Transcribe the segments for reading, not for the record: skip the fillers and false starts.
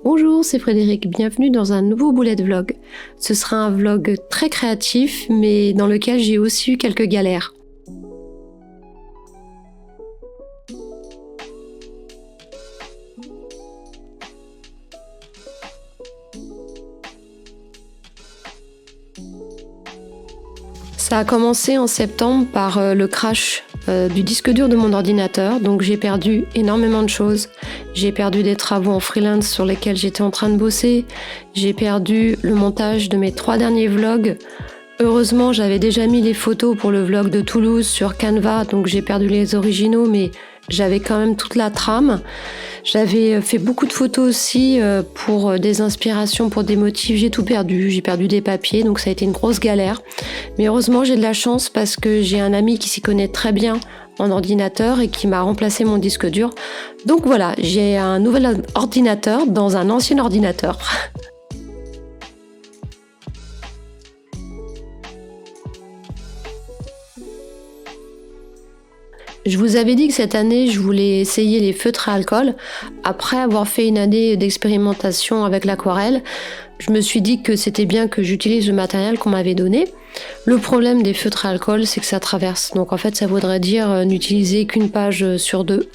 Bonjour, c'est Frédéric, bienvenue dans un nouveau bullet vlog. Ce sera un vlog très créatif, mais dans lequel j'ai aussi eu quelques galères. Ça a commencé en septembre par le crash du disque dur de mon ordinateur, donc j'ai perdu énormément de choses. J'ai perdu des travaux en freelance sur lesquels j'étais en train de bosser, j'ai perdu le montage de mes 3 derniers vlogs. Heureusement, j'avais déjà mis les photos pour le vlog de Toulouse sur Canva, donc j'ai perdu les originaux, mais j'avais quand même toute la trame. J'avais fait beaucoup de photos aussi pour des inspirations, pour des motifs. J'ai tout perdu, j'ai perdu des papiers, donc ça a été une grosse galère. Mais heureusement, j'ai de la chance parce que j'ai un ami qui s'y connaît très bien en ordinateur et qui m'a remplacé mon disque dur. Donc voilà, j'ai un nouvel ordinateur dans un ancien ordinateur. Je vous avais dit que cette année, je voulais essayer les feutres à alcool. Après avoir fait une année d'expérimentation avec l'aquarelle, je me suis dit que c'était bien que j'utilise le matériel qu'on m'avait donné. Le problème des feutres à alcool, c'est que ça traverse. Donc en fait, ça voudrait dire n'utiliser qu'une page sur 2.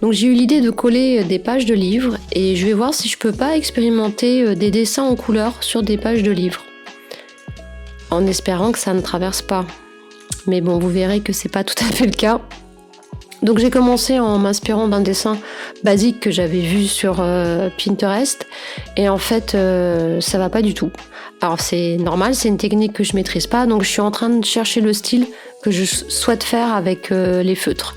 Donc j'ai eu l'idée de coller des pages de livres et je vais voir si je peux pas expérimenter des dessins en couleur sur des pages de livres. En espérant que ça ne traverse pas. Mais bon, vous verrez que c'est pas tout à fait le cas. Donc j'ai commencé en m'inspirant d'un dessin basique que j'avais vu sur Pinterest et en fait ça va pas du tout. Alors c'est normal, c'est une technique que je maîtrise pas, donc je suis en train de chercher le style que je souhaite faire avec les feutres.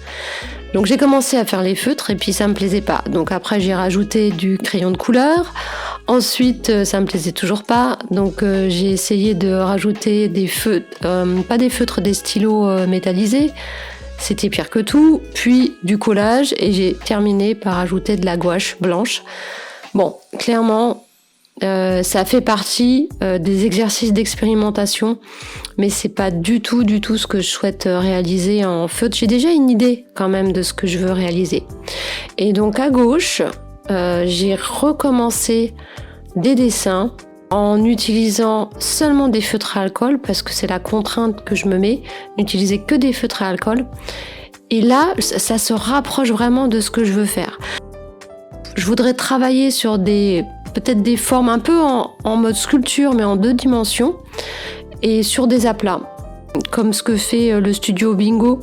Donc j'ai commencé à faire les feutres et puis ça me plaisait pas. Donc après j'ai rajouté du crayon de couleur. Ensuite ça me plaisait toujours pas. Donc j'ai essayé de rajouter des feutres, pas des feutres, des stylos métallisés. C'était pire que tout, puis du collage et j'ai terminé par ajouter de la gouache blanche. Bon, clairement, ça fait partie des exercices d'expérimentation, mais c'est pas du tout ce que je souhaite réaliser en feutre. J'ai déjà une idée quand même de ce que je veux réaliser. Et donc à gauche, j'ai recommencé des dessins en utilisant seulement des feutres à alcool, parce que c'est la contrainte que je me mets, n'utiliser que des feutres à alcool. Et là, ça se rapproche vraiment de ce que je veux faire. Je voudrais travailler sur peut-être des formes un peu en mode sculpture, mais en 2 dimensions, et sur des aplats, comme ce que fait le studio Bingo,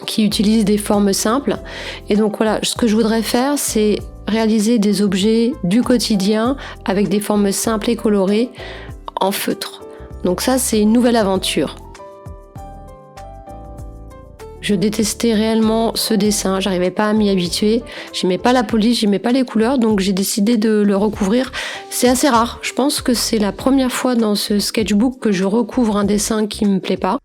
qui utilise des formes simples. Et donc voilà, ce que je voudrais faire, c'est réaliser des objets du quotidien avec des formes simples et colorées en feutre. Donc ça, c'est une nouvelle aventure. Je détestais réellement ce dessin, j'arrivais pas à m'y habituer, j'aimais pas la police, j'aimais pas les couleurs, donc j'ai décidé de le recouvrir. C'est assez rare, je pense que c'est la première fois dans ce sketchbook que je recouvre un dessin qui me plaît pas.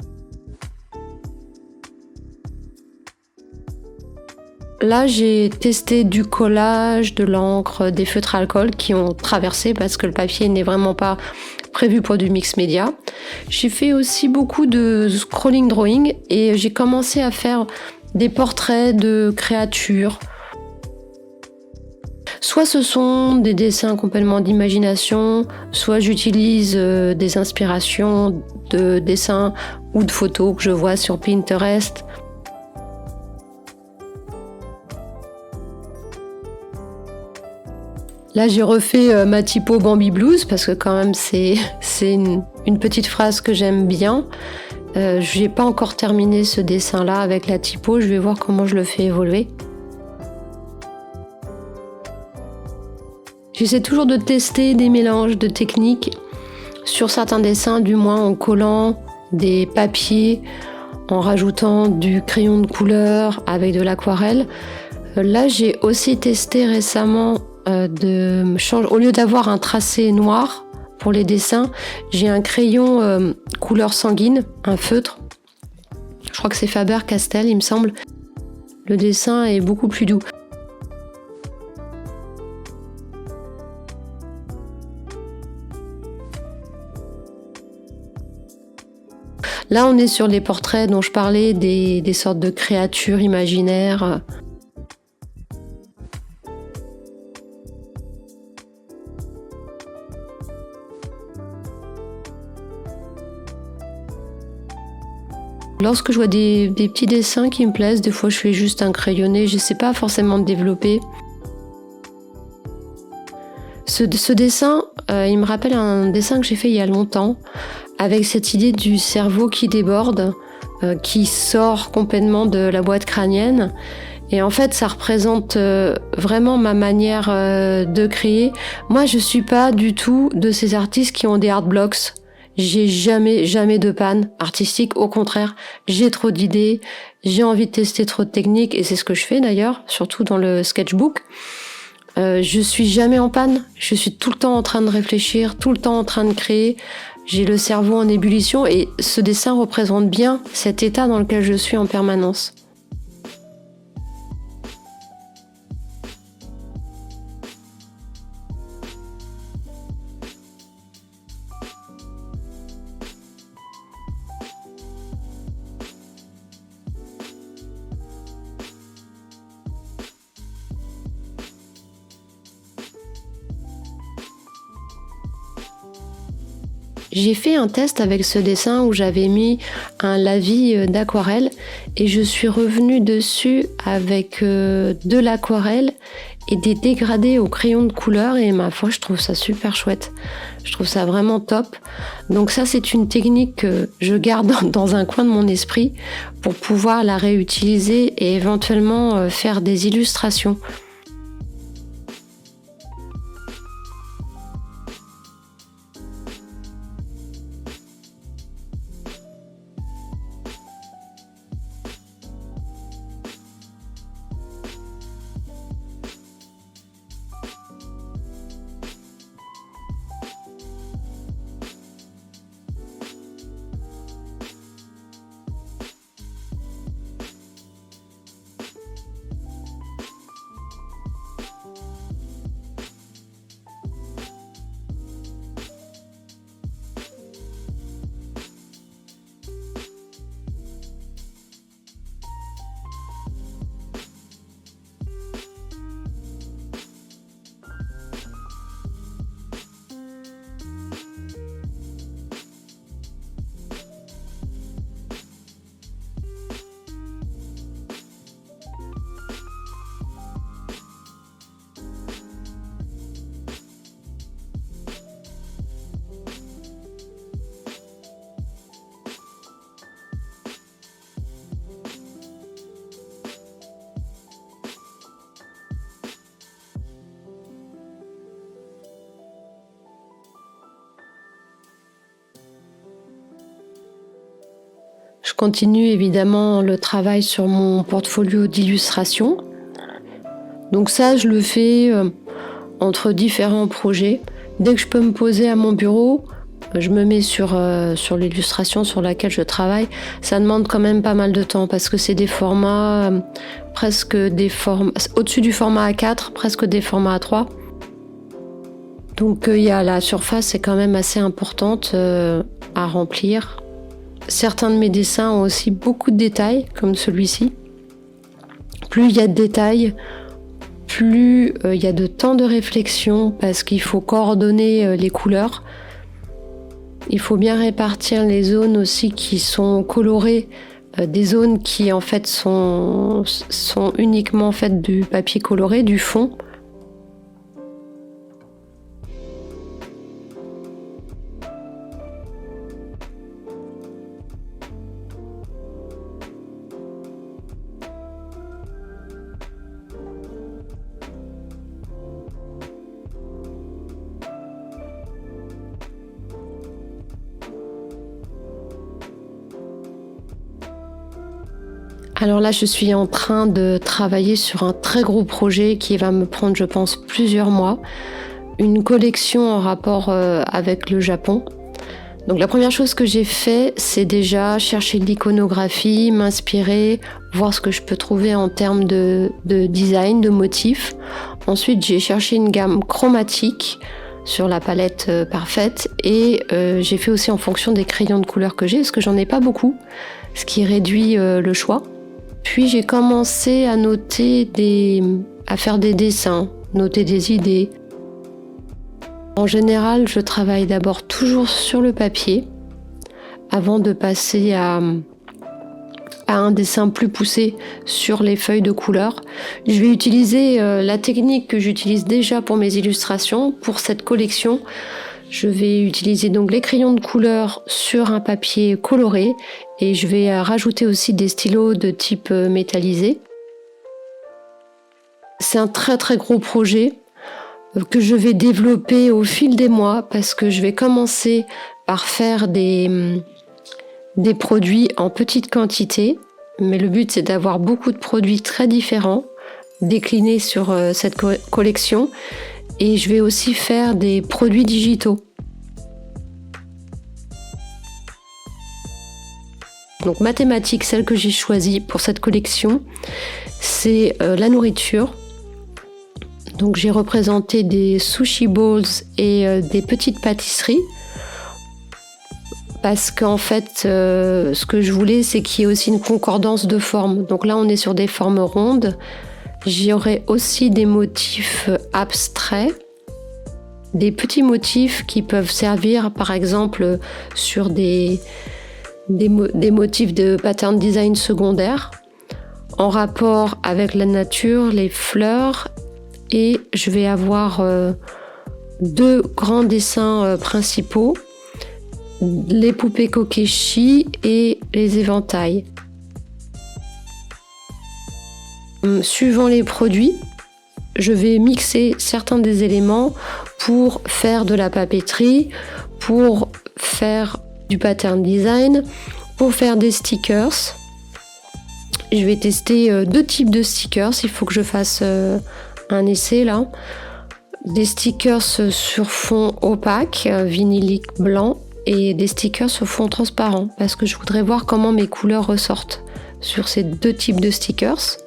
Là, j'ai testé du collage, de l'encre, des feutres à alcool qui ont traversé parce que le papier n'est vraiment pas prévu pour du mix média. J'ai fait aussi beaucoup de scrolling drawing et j'ai commencé à faire des portraits de créatures. Soit ce sont des dessins complètement d'imagination, soit j'utilise des inspirations de dessins ou de photos que je vois sur Pinterest. Là, j'ai refait ma typo Bambi Blues parce que quand même c'est une petite phrase que j'aime bien. Je n'ai pas encore terminé ce dessin-là avec la typo, je vais voir comment je le fais évoluer. J'essaie toujours de tester des mélanges de techniques sur certains dessins, du moins en collant des papiers, en rajoutant du crayon de couleur avec de l'aquarelle. Là, j'ai aussi testé récemment au lieu d'avoir un tracé noir pour les dessins, j'ai un crayon couleur sanguine, un feutre. Je crois que c'est Faber-Castell, il me semble. Le dessin est beaucoup plus doux. Là, on est sur les portraits dont je parlais, des sortes de créatures imaginaires. Lorsque je vois des petits dessins qui me plaisent, des fois je fais juste un crayonné, je ne sais pas forcément développer. Ce dessin, il me rappelle un dessin que j'ai fait il y a longtemps, avec cette idée du cerveau qui déborde, qui sort complètement de la boîte crânienne. Et en fait, ça représente vraiment ma manière de créer. Moi, je suis pas du tout de ces artistes qui ont des art blocks. J'ai jamais de panne artistique. Au contraire, j'ai trop d'idées, j'ai envie de tester trop de techniques, et c'est ce que je fais d'ailleurs, surtout dans le sketchbook. Je suis jamais en panne. Je suis tout le temps en train de réfléchir, tout le temps en train de créer. J'ai le cerveau en ébullition, et ce dessin représente bien cet état dans lequel je suis en permanence. J'ai fait un test avec ce dessin où j'avais mis un lavis d'aquarelle, et je suis revenue dessus avec de l'aquarelle et des dégradés au crayon de couleur, et ma foi, je trouve ça super chouette. Je trouve ça vraiment top. Donc ça, c'est une technique que je garde dans un coin de mon esprit pour pouvoir la réutiliser et éventuellement faire des illustrations. Je continue évidemment le travail sur mon portfolio d'illustration. Donc ça, je le fais entre différents projets. Dès que je peux me poser à mon bureau, je me mets sur l'illustration sur laquelle je travaille. Ça demande quand même pas mal de temps parce que c'est des formats, au-dessus du format A4, presque des formats A3. Donc la surface est quand même assez importante à remplir. Certains de mes dessins ont aussi beaucoup de détails, comme celui-ci. Plus il y a de détails, plus il y a de temps de réflexion parce qu'il faut coordonner les couleurs. Il faut bien répartir les zones aussi qui sont colorées, des zones qui en fait sont uniquement faites du papier coloré, du fond. Alors là, je suis en train de travailler sur un très gros projet qui va me prendre, je pense, plusieurs mois. Une collection en rapport avec le Japon. Donc la première chose que j'ai fait, c'est déjà chercher de l'iconographie, m'inspirer, voir ce que je peux trouver en termes de design, de motifs. Ensuite, j'ai cherché une gamme chromatique sur la palette parfaite, et j'ai fait aussi en fonction des crayons de couleur que j'ai, parce que j'en ai pas beaucoup, ce qui réduit le choix. Puis j'ai commencé à à faire des dessins, noter des idées. En général, je travaille d'abord toujours sur le papier avant de passer à à un dessin plus poussé sur les feuilles de couleur. Je vais utiliser la technique que j'utilise déjà pour mes illustrations. Pour cette collection, je vais utiliser donc les crayons de couleur sur un papier coloré et je vais rajouter aussi des stylos de type métallisé. C'est un très très gros projet que je vais développer au fil des mois parce que je vais commencer par faire des produits en petite quantité, mais le but c'est d'avoir beaucoup de produits très différents déclinés sur cette collection et je vais aussi faire des produits digitaux. Donc ma thématique, celle que j'ai choisie pour cette collection, c'est la nourriture. Donc j'ai représenté des sushi bowls et des petites pâtisseries. Parce qu'en fait, ce que je voulais, c'est qu'il y ait aussi une concordance de formes. Donc là, on est sur des formes rondes. J'aurai aussi des motifs abstraits, des petits motifs qui peuvent servir, par exemple, sur des motifs de pattern design secondaire, en rapport avec la nature, les fleurs. Et je vais avoir 2 grands dessins principaux. Les poupées kokeshi et les éventails. Suivant les produits, je vais mixer certains des éléments pour faire de la papeterie, pour faire du pattern design, pour faire des stickers. Je vais tester 2 types de stickers, il faut que je fasse un essai là. Des stickers sur fond opaque, vinylique blanc, et des stickers sur fond transparent parce que je voudrais voir comment mes couleurs ressortent sur ces 2 types de stickers.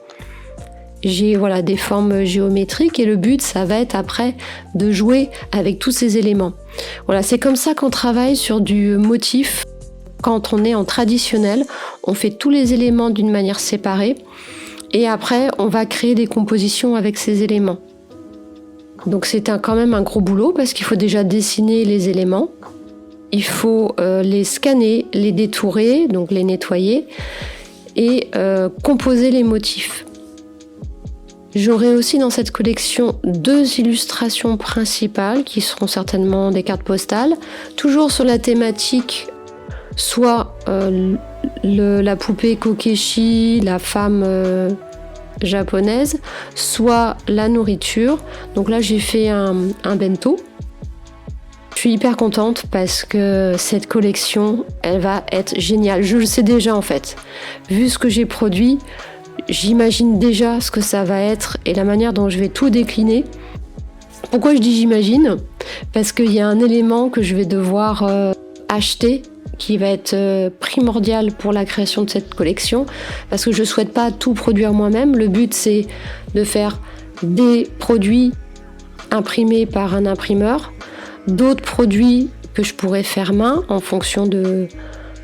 J'ai des formes géométriques et le but ça va être après de jouer avec tous ces éléments. Voilà, c'est comme ça qu'on travaille sur du motif. Quand on est en traditionnel, on fait tous les éléments d'une manière séparée et après on va créer des compositions avec ces éléments. Donc c'est quand même un gros boulot parce qu'il faut déjà dessiner les éléments. Il faut les scanner, les détourer, donc les nettoyer et composer les motifs. J'aurai aussi dans cette collection 2 illustrations principales qui seront certainement des cartes postales, toujours sur la thématique soit la poupée kokeshi, la femme japonaise, soit la nourriture. Donc là j'ai fait un bento. Je suis hyper contente parce que cette collection, elle va être géniale. Je le sais déjà en fait. Vu ce que j'ai produit, j'imagine déjà ce que ça va être et la manière dont je vais tout décliner. Pourquoi je dis j'imagine ? Parce qu'il y a un élément que je vais devoir acheter qui va être primordial pour la création de cette collection parce que je ne souhaite pas tout produire moi-même. Le but c'est de faire des produits imprimés par un imprimeur, d'autres produits que je pourrais faire main en fonction de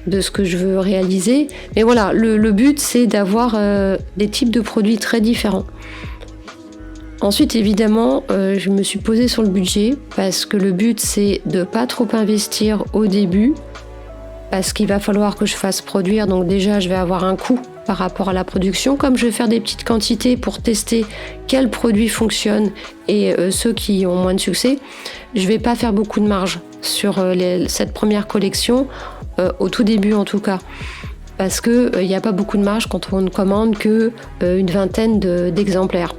ce que je veux réaliser. Mais voilà, le but c'est d'avoir des types de produits très différents. Ensuite, évidemment, je me suis posée sur le budget parce que le but c'est de pas trop investir au début parce qu'il va falloir que je fasse produire. Donc déjà, je vais avoir un coût par rapport à la production. Comme je vais faire des petites quantités pour tester quels produits fonctionnent et ceux qui ont moins de succès, je vais pas faire beaucoup de marge sur cette première collection, au tout début en tout cas. Parce qu'il n'y a pas beaucoup de marge quand on ne commande que une vingtaine d'exemplaires.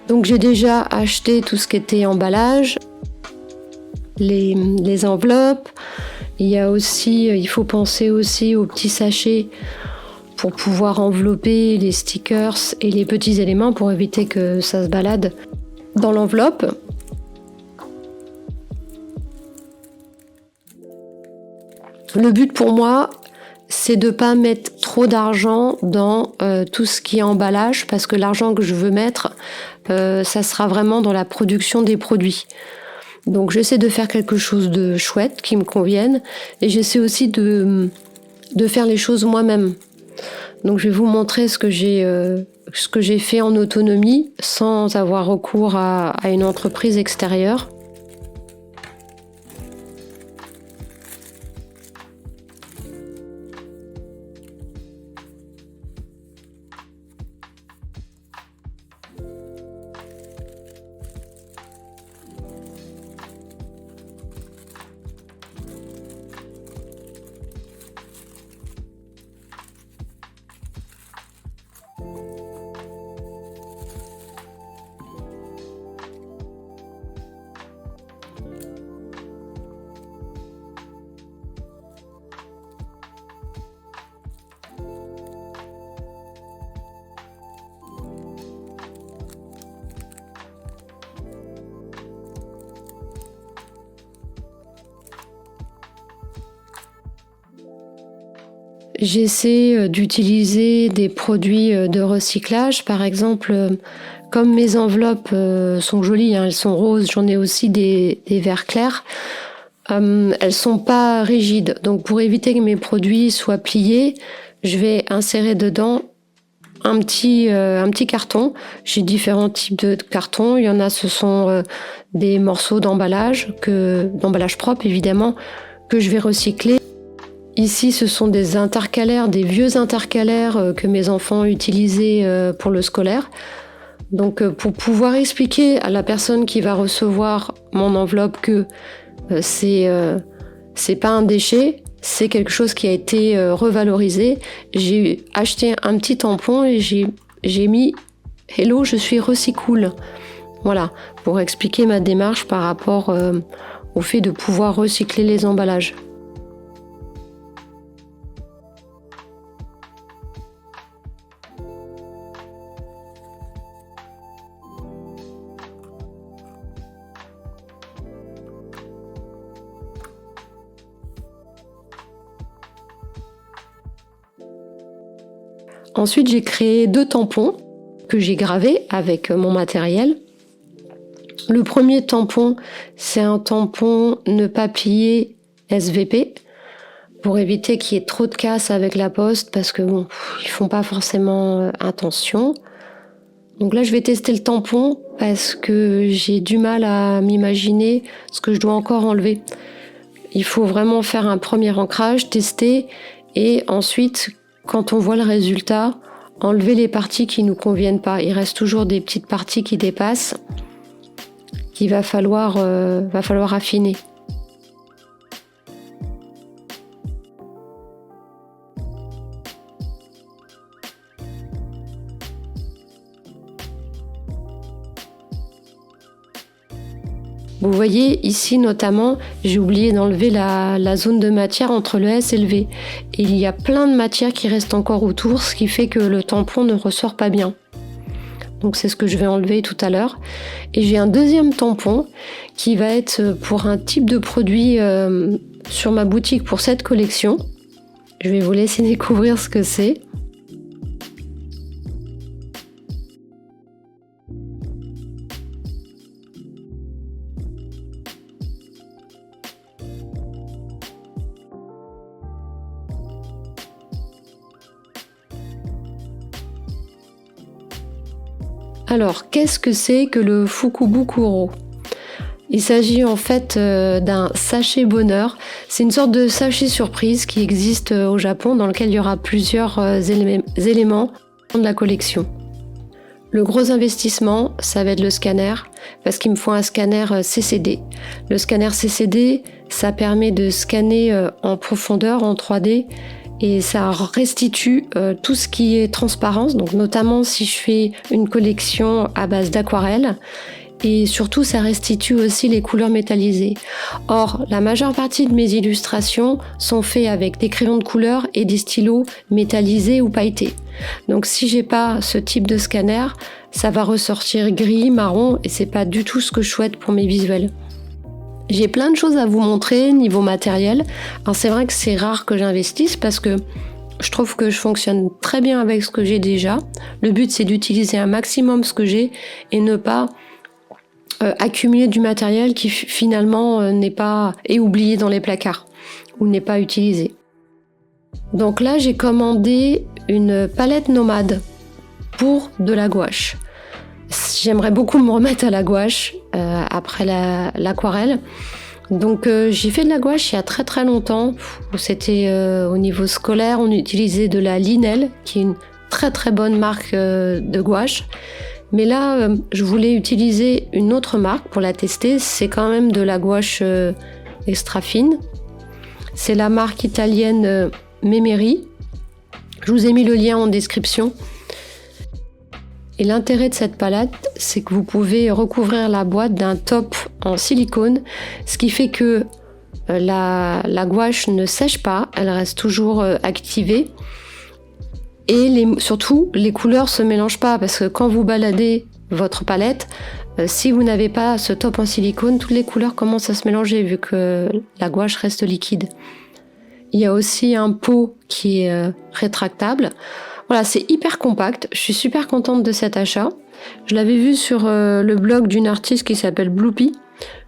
Donc j'ai déjà acheté tout ce qui était emballage, les enveloppes. Il faut penser aussi aux petits sachets pour pouvoir envelopper les stickers et les petits éléments pour éviter que ça se balade dans l'enveloppe. Le but pour moi, c'est de ne pas mettre trop d'argent dans tout ce qui est emballage parce que l'argent que je veux mettre, ça sera vraiment dans la production des produits. Donc j'essaie de faire quelque chose de chouette qui me convienne et j'essaie aussi de faire les choses moi-même. Donc je vais vous montrer ce que j'ai fait en autonomie sans avoir recours à une entreprise extérieure. J'essaie d'utiliser des produits de recyclage. Par exemple, comme mes enveloppes sont jolies, hein, elles sont roses, j'en ai aussi des verts clairs. Elles sont pas rigides. Donc pour éviter que mes produits soient pliés, je vais insérer dedans un petit carton. J'ai différents types de cartons. Il y en a, ce sont des morceaux d'emballage propre évidemment, que je vais recycler. Ici, ce sont des intercalaires, des vieux intercalaires que mes enfants utilisaient pour le scolaire. Donc, pour pouvoir expliquer à la personne qui va recevoir mon enveloppe que c'est pas un déchet, c'est quelque chose qui a été revalorisé. J'ai acheté un petit tampon et j'ai mis « Hello, je suis Recycool ». Voilà, pour expliquer ma démarche par rapport au fait de pouvoir recycler les emballages. Ensuite, j'ai créé 2 tampons que j'ai gravés avec mon matériel. Le premier tampon, c'est un tampon ne pas plier SVP pour éviter qu'il y ait trop de casse avec la poste parce que bon, ils font pas forcément attention. Donc là, je vais tester le tampon parce que j'ai du mal à m'imaginer ce que je dois encore enlever. Il faut vraiment faire un premier ancrage, tester et ensuite, quand on voit le résultat, enlever les parties qui nous conviennent pas. Il reste toujours des petites parties qui dépassent, qu'il va falloir affiner. Vous voyez ici notamment, j'ai oublié d'enlever la zone de matière entre le S et le V. Et il y a plein de matière qui reste encore autour, ce qui fait que le tampon ne ressort pas bien. Donc c'est ce que je vais enlever tout à l'heure. Et j'ai un deuxième tampon qui va être pour un type de produit sur ma boutique pour cette collection. Je vais vous laisser découvrir ce que c'est. Alors, qu'est-ce que c'est que le Fukubukuro ? Il s'agit en fait d'un sachet bonheur. C'est une sorte de sachet surprise qui existe au Japon dans lequel il y aura plusieurs éléments de la collection. Le gros investissement, ça va être le scanner, parce qu'il me faut un scanner CCD. Le scanner CCD, ça permet de scanner en profondeur, en 3D, et ça restitue tout ce qui est transparence, donc notamment si je fais une collection à base d'aquarelle, et surtout ça restitue aussi les couleurs métallisées. Or, la majeure partie de mes illustrations sont faites avec des crayons de couleur et des stylos métallisés ou pailletés. Donc si j'ai pas ce type de scanner, ça va ressortir gris, marron, et c'est pas du tout ce que je souhaite pour mes visuels. J'ai plein de choses à vous montrer niveau matériel. Alors c'est vrai que c'est rare que j'investisse parce que je trouve que je fonctionne très bien avec ce que j'ai déjà. Le but c'est d'utiliser un maximum ce que j'ai et ne pas accumuler du matériel qui finalement est oublié dans les placards ou n'est pas utilisé. Donc là j'ai commandé une palette nomade pour de la gouache. J'aimerais beaucoup me remettre à la gouache après l'aquarelle. Donc j'ai fait de la gouache il y a très très longtemps. C'était au niveau scolaire, on utilisait de la Linel, qui est une très très bonne marque de gouache. Mais là, je voulais utiliser une autre marque pour la tester. C'est quand même de la gouache extra fine. C'est la marque italienne Memeri. Je vous ai mis le lien en description. Et l'intérêt de cette palette, c'est que vous pouvez recouvrir la boîte d'un top en silicone, ce qui fait que la gouache ne sèche pas, elle reste toujours activée. Et surtout, les couleurs ne se mélangent pas, parce que quand vous baladez votre palette, si vous n'avez pas ce top en silicone, toutes les couleurs commencent à se mélanger, vu que la gouache reste liquide. Il y a aussi un pot qui est rétractable. Voilà, c'est hyper compact. Je suis super contente de cet achat. Je l'avais vu sur le blog d'une artiste qui s'appelle Bloopy.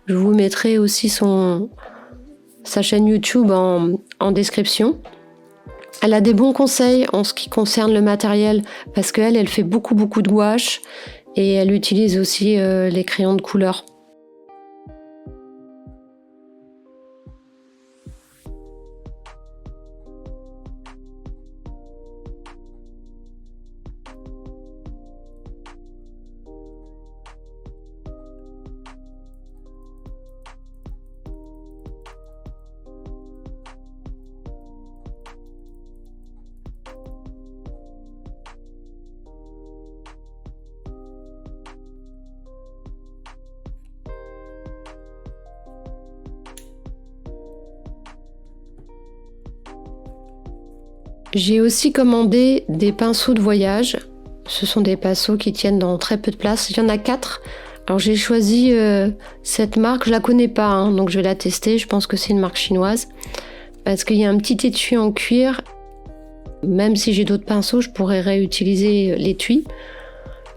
Je vous mettrai aussi sa chaîne YouTube en description. Elle a des bons conseils en ce qui concerne le matériel parce qu'elle fait beaucoup de gouache et elle utilise aussi les crayons de couleur. J'ai aussi commandé des pinceaux de voyage. Ce sont des pinceaux qui tiennent dans très peu de place. Il y en a 4. Alors j'ai choisi cette marque, je la connais pas, hein, donc je vais la tester. Je pense que c'est une marque chinoise. Parce qu'il y a un petit étui en cuir. Même si j'ai d'autres pinceaux, je pourrais réutiliser l'étui.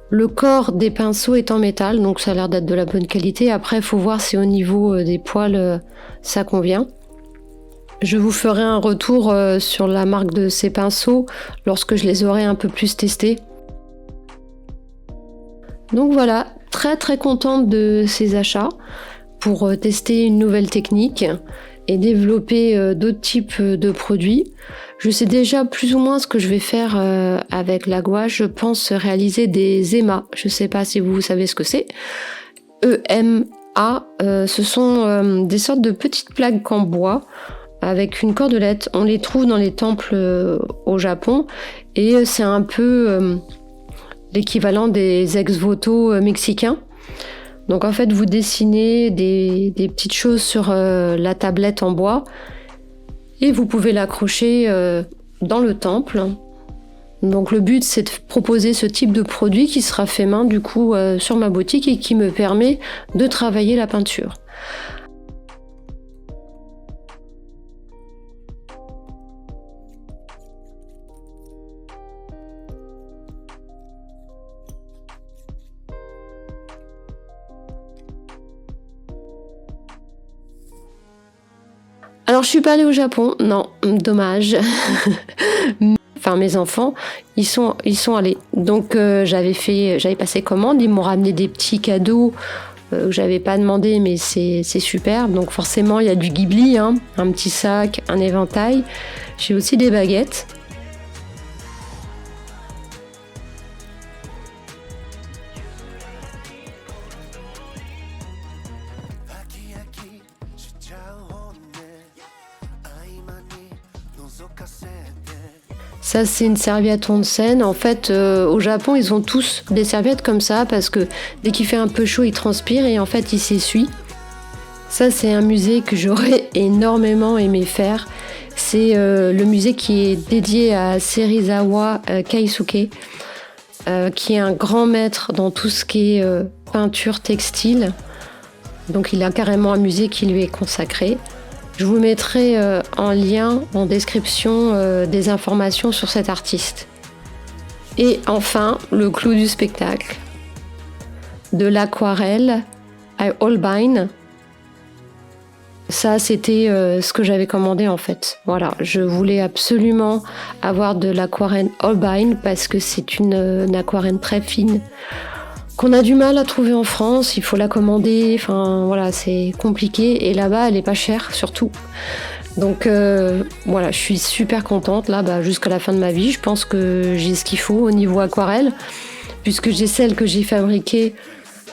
Le corps des pinceaux est en métal, donc ça a l'air d'être de la bonne qualité. Après, il faut voir si au niveau des poils, ça convient. Je vous ferai un retour sur la marque de ces pinceaux lorsque je les aurai un peu plus testés. Donc voilà, très contente de ces achats pour tester une nouvelle technique et développer d'autres types de produits. Je sais déjà plus ou moins ce que je vais faire avec la gouache. Je pense réaliser des émas. Je ne sais pas si vous savez ce que c'est. EMA, ce sont des sortes de petites plaques en bois avec une cordelette. On les trouve dans les temples au Japon et c'est un peu l'équivalent des ex-voto mexicains. Donc en fait, vous dessinez des petites choses sur la tablette en bois et vous pouvez l'accrocher dans le temple. Donc le but, c'est de proposer ce type de produit qui sera fait main du coup sur ma boutique et qui me permet de travailler la peinture. Alors je suis pas allée au Japon, non, dommage. Enfin mes enfants, ils sont allés. Donc j'avais passé commande, ils m'ont ramené des petits cadeaux que j'avais pas demandé, mais c'est super. Donc forcément il y a du Ghibli, hein, un petit sac, un éventail. J'ai aussi des baguettes. Ça, c'est une serviette onsen. En fait, au Japon, ils ont tous des serviettes comme ça parce que dès qu'il fait un peu chaud, ils transpirent et en fait, ils s'essuient. Ça, c'est un musée que j'aurais énormément aimé faire. C'est le musée qui est dédié à Serizawa Keisuke, qui est un grand maître dans tout ce qui est peinture textile. Donc, il a carrément un musée qui lui est consacré. Je vous mettrai en lien, en description, des informations sur cet artiste. Et enfin, le clou du spectacle. De l'aquarelle à Holbein. Ça, c'était ce que j'avais commandé en fait. Voilà, je voulais absolument avoir de l'aquarelle Holbein parce que c'est une aquarelle très fine qu'on a du mal à trouver en France, il faut la commander, enfin voilà, c'est compliqué et là-bas elle est pas chère surtout. Donc voilà, je suis super contente là, jusqu'à la fin de ma vie, je pense que j'ai ce qu'il faut au niveau aquarelle, puisque j'ai celle que j'ai fabriquée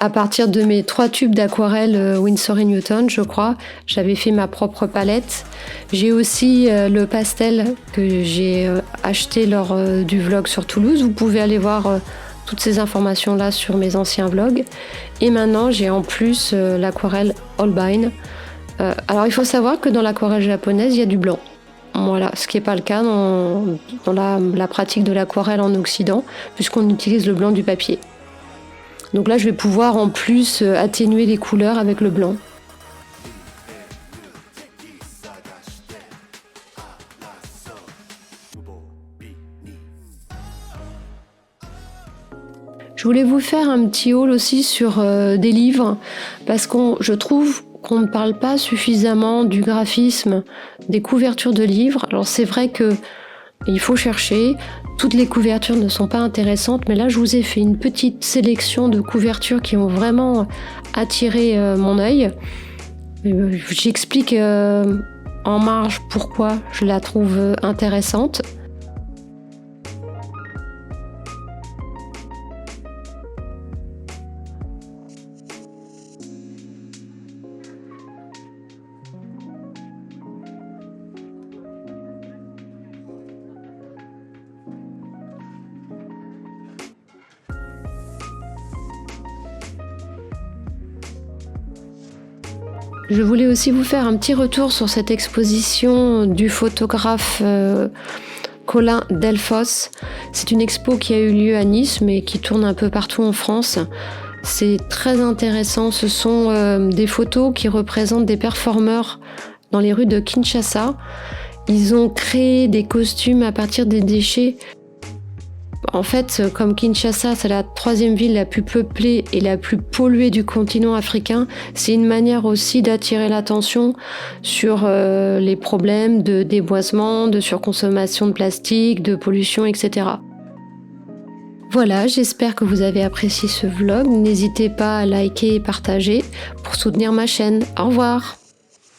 à partir de mes 3 tubes d'aquarelle Winsor & Newton, je crois. J'avais fait ma propre palette. J'ai aussi le pastel que j'ai acheté lors du vlog sur Toulouse. Vous pouvez aller voir toutes ces informations-là sur mes anciens vlogs. Et maintenant, j'ai en plus l'aquarelle Holbein. Alors, il faut savoir que dans l'aquarelle japonaise, il y a du blanc. Voilà, ce qui n'est pas le cas dans la pratique de l'aquarelle en Occident, puisqu'on utilise le blanc du papier. Donc là, je vais pouvoir en plus atténuer les couleurs avec le blanc. Je voulais vous faire un petit haul aussi sur des livres, parce que je trouve qu'on ne parle pas suffisamment du graphisme, des couvertures de livres. Alors c'est vrai que il faut chercher, toutes les couvertures ne sont pas intéressantes, mais là je vous ai fait une petite sélection de couvertures qui ont vraiment attiré mon œil. J'explique en marge pourquoi je la trouve intéressante. Je voulais aussi vous faire un petit retour sur cette exposition du photographe Colin Delfosse. C'est une expo qui a eu lieu à Nice, mais qui tourne un peu partout en France. C'est très intéressant. Ce sont des photos qui représentent des performeurs dans les rues de Kinshasa. Ils ont créé des costumes à partir des déchets. En fait, comme Kinshasa, c'est la 3e ville la plus peuplée et la plus polluée du continent africain, c'est une manière aussi d'attirer l'attention sur les problèmes de déboisement, de surconsommation de plastique, de pollution, etc. Voilà, j'espère que vous avez apprécié ce vlog. N'hésitez pas à liker et partager pour soutenir ma chaîne. Au revoir!